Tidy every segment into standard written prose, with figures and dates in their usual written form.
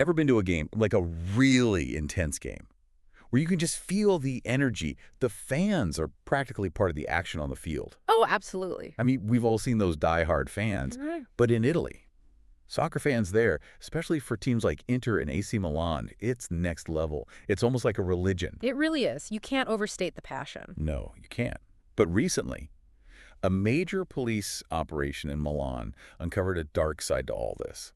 Ever been to a game, like a really intense game, where you can just feel the energy? The fans are practically part of the action on the field. Oh, absolutely. I mean, we've all seen those die-hard fans, Mhm. but in Italy, soccer fans there, especially for teams like Inter and AC Milan, it's next level. It's almost like a religion. It really is. You can't overstate the passion. No, you can't. But recently, a major police operation in Milan uncovered a dark side to all this.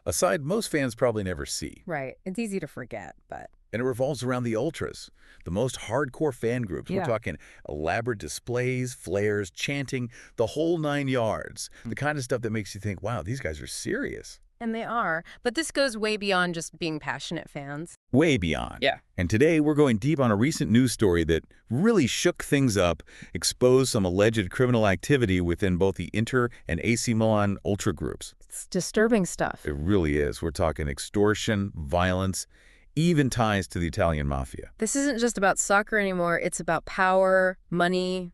A side most fans probably never see. Right. It's easy to forget, but And it revolves around the ultras, the most hardcore fan groups. We're yeah. talking elaborate displays, flares, chanting, the whole 9 yards. The kind of stuff that makes you think, wow, these guys are serious. And they are. But this goes way beyond just being passionate fans. Way beyond. Yeah. And today we're going deep on a recent news story that really shook things up, exposed some alleged criminal activity within both the Inter and AC Milan ultra groups. It's disturbing stuff. It really is. We're talking extortion, violence, even ties to the Italian Mafia. This isn't just about soccer anymore. It's about power, money,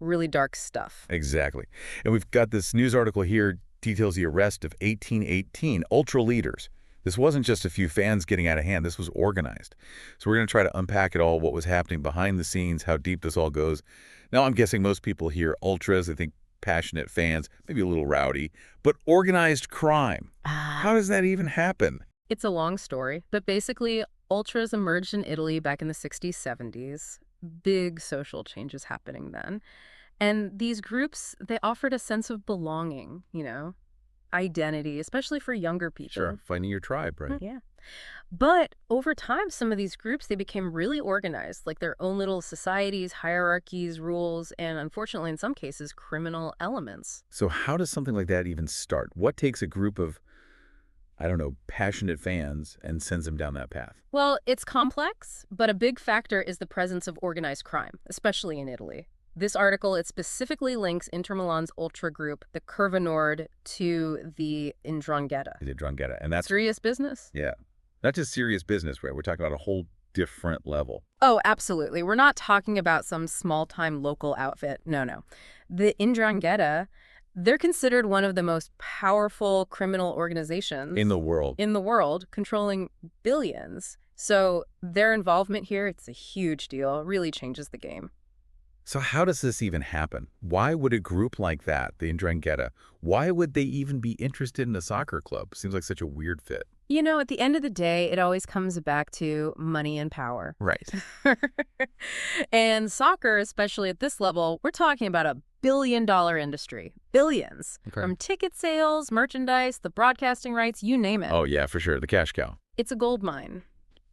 really dark stuff. Exactly. And we've got this news article here details the arrest of 1818 ultra leaders. This wasn't just a few fans getting out of hand. This was organized. So we're going to try to unpack it all, what was happening behind the scenes, how deep this all goes. Now, I'm guessing most people hear ultras, they think passionate fans, maybe a little rowdy, but organized crime. How does that even happen? It's a long story, but basically, ultras emerged in Italy back in the 60s, 70s. Big social changes happening then. And these groups, they offered a sense of belonging, identity, especially for younger people. Sure, finding your tribe, right? Yeah. But over time, some of these groups, they became really organized, like their own little societies, hierarchies, rules, and unfortunately, in some cases, criminal elements. So how does something like that even start? What takes a group of, I don't know, passionate fans and sends them down that path? Well, it's complex, but a big factor is the presence of organized crime, especially in Italy. This article, it specifically links Inter Milan's ultra group, the Curva, to the 'Ndrangheta. The 'Ndrangheta, and that's, Serious business? yeah, not just serious business, right? We're talking about a whole different level. Oh, absolutely. We're not talking about some small-time local outfit. No, no. The 'Ndrangheta, they're considered one of the most powerful criminal organizations In the world. in the world, controlling billions. So their involvement here, it's a huge deal. It really changes the game. So how does this even happen? Why would a group like that, the 'Ndrangheta, why would they even be interested in a soccer club? Seems like such a weird fit. At the end of the day, it always comes back to money and power. Right. And soccer, especially at this level, we're talking about a billion-dollar industry. Billions. Okay. From ticket sales, merchandise, the broadcasting rights, you name it. Oh, yeah, for sure. The cash cow. It's a gold mine.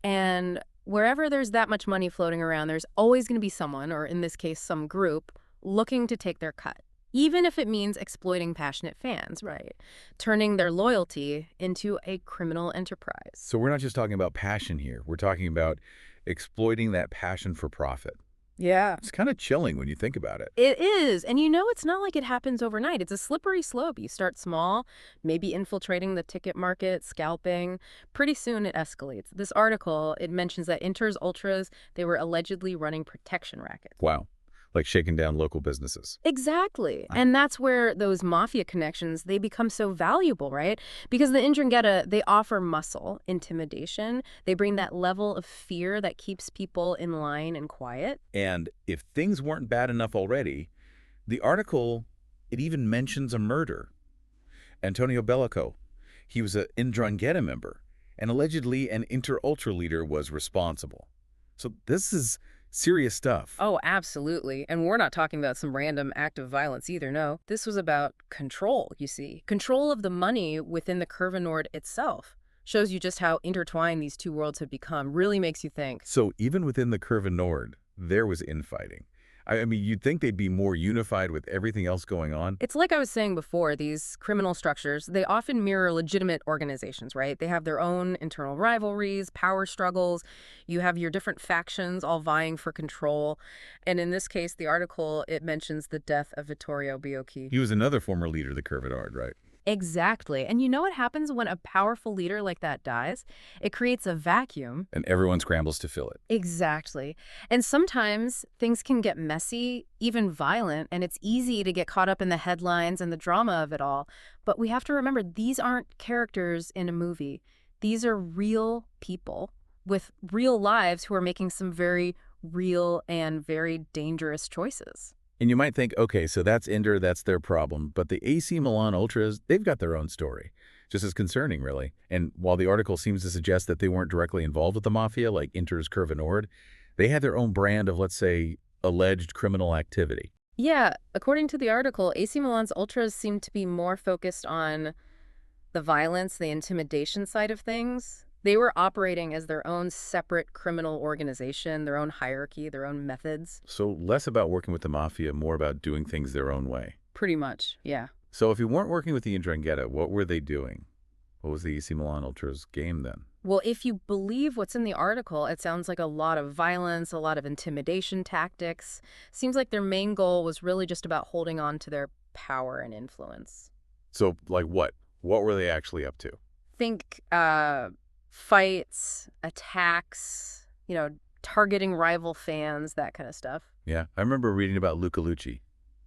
And wherever there's that much money floating around, there's always going to be someone, or in this case, some group, looking to take their cut. Even if it means exploiting passionate fans, right? Turning their loyalty into a criminal enterprise. So we're not just talking about passion here. We're talking about exploiting that passion for profit. Yeah. It's kind of chilling when you think about it. It is. And it's not like it happens overnight. It's a slippery slope. You start small, maybe infiltrating the ticket market, scalping. Pretty soon it escalates. This article, it mentions that Inter's ultras, they were allegedly running protection rackets. Wow. Like shaking down local businesses. Exactly. And that's where those mafia connections, they become so valuable, right? Because the 'Ndrangheta, they offer muscle, intimidation. They bring that level of fear that keeps people in line and quiet. And if things weren't bad enough already, the article, it even mentions a murder. Antonio Bellico, he was an 'Ndrangheta member, and allegedly an Inter-Ultra leader was responsible. So this is serious stuff. Oh, absolutely. And we're not talking about some random act of violence either, no. This was about control, you see. Control of the money within the Curva Nord itself. Shows you just how intertwined these two worlds have become. Really makes you think. So even within the Curva Nord, there was infighting. I mean, you'd think they'd be more unified with everything else going on. It's like I was saying before, these criminal structures, they often mirror legitimate organizations, right? They have their own internal rivalries, power struggles. You have your different factions all vying for control. And in this case, the article, it mentions the death of Vittorio Biocchi. He was another former leader of the Curva Nord, right? Exactly. And you know what happens when a powerful leader like that dies? It creates a vacuum. And everyone scrambles to fill it. Exactly. And sometimes things can get messy, even violent, and it's easy to get caught up in the headlines and the drama of it all. But we have to remember, these aren't characters in a movie. These are real people with real lives who are making some very real and very dangerous choices. And you might think, okay, so that's Inter, that's their problem. But the AC Milan Ultras, they've got their own story. Just as concerning, really. And while the article seems to suggest that they weren't directly involved with the Mafia, like Inter's Curva, they had their own brand of, let's say, alleged criminal activity. Yeah, according to the article, AC Milan's Ultras seem to be more focused on the violence, the intimidation side of things. They were operating as their own separate criminal organization, their own hierarchy, their own methods. So less about working with the Mafia, more about doing things their own way. Pretty much, yeah. So if you weren't working with the Ndrangheta, what were they doing? What was the AC Milan Ultras game then? Well, if you believe what's in the article, it sounds like a lot of violence, a lot of intimidation tactics. Seems like their main goal was really just about holding on to their power and influence. So, like what? What were they actually up to? Think fights, attacks, targeting rival fans, that kind of stuff. Yeah, I remember reading about Luca Lucci,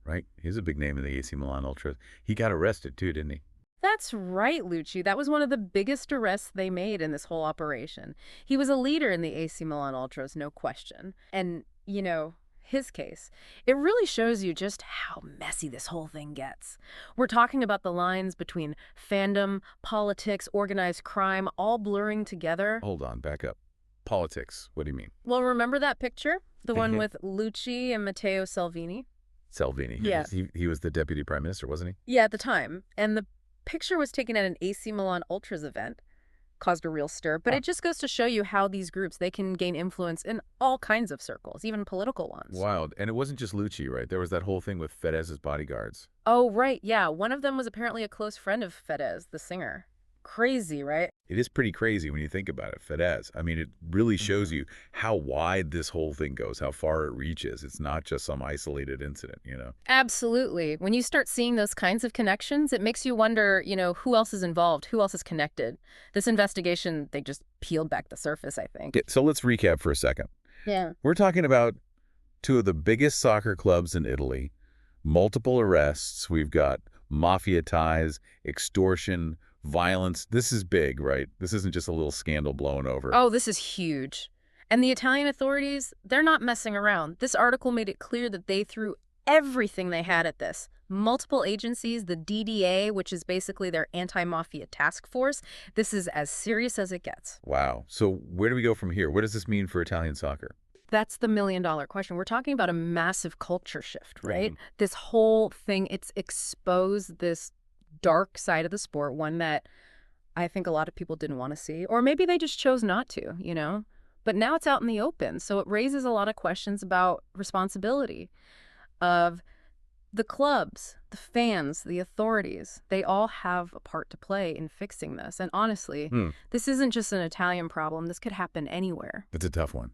right? He's a big name in the AC Milan Ultras. He got arrested too, didn't he? That's right, Lucci. That was one of the biggest arrests they made in this whole operation. He was a leader in the AC Milan Ultras, no question. And, his case, it really shows you just how messy this whole thing gets. We're talking about the lines between fandom, politics, organized crime, all blurring together. Hold on, back up. Politics, what do you mean? Well, remember that picture? The one with Lucci and Matteo Salvini? Salvini. Yeah. He was the deputy prime minister, wasn't he? Yeah, at the time. And the picture was taken at an AC Milan Ultras event. Caused a real stir, but it just goes to show you how these groups, they can gain influence in all kinds of circles, even political ones. Wild. And it wasn't just Lucci, right? There was that whole thing with Fedez's bodyguards. Oh, right, yeah. One of them was apparently a close friend of Fedez, the singer. Crazy, right? It is pretty crazy when you think about it, Fedez. I mean, it really shows you how wide this whole thing goes, how far it reaches. It's not just some isolated incident. Absolutely. When you start seeing those kinds of connections, it makes you wonder, who else is involved, who else is connected. This investigation, they just peeled back the surface, I think. Yeah, so let's recap for a second. Yeah. We're talking about two of the biggest soccer clubs in Italy, multiple arrests. We've got mafia ties, extortion, violence. This is big, right? This isn't just a little scandal blown over. Oh, this is huge. And the Italian authorities, they're not messing around. This article made it clear that they threw everything they had at this. Multiple agencies, the DDA, which is basically their anti-mafia task force. This is as serious as it gets. Wow. So where do we go from here? What does this mean for Italian soccer? That's the million-dollar question. We're talking about a massive culture shift, right? Mhm. This whole thing, it's exposed this dark side of the sport, one that I think a lot of people didn't want to see, or maybe they just chose not to. But now it's out in the open, so it raises a lot of questions about responsibility of the clubs, the fans, the authorities. They all have a part to play in fixing this. And honestly, this isn't just an Italian problem. This could happen anywhere. It's a tough one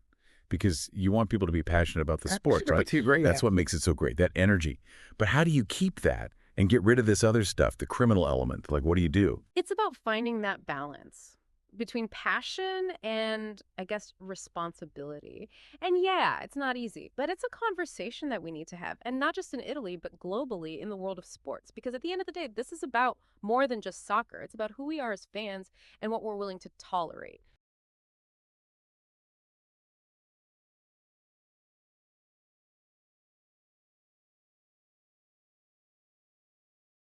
because you want people to be passionate about the sport, Sure. right? That's what makes it so great, that energy. But how do you keep that and get rid of this other stuff, the criminal element? Like, what do you do? It's about finding that balance between passion and, I guess, responsibility. And yeah, it's not easy, but it's a conversation that we need to have. And not just in Italy, but globally in the world of sports. Because at the end of the day, this is about more than just soccer. It's about who we are as fans and what we're willing to tolerate.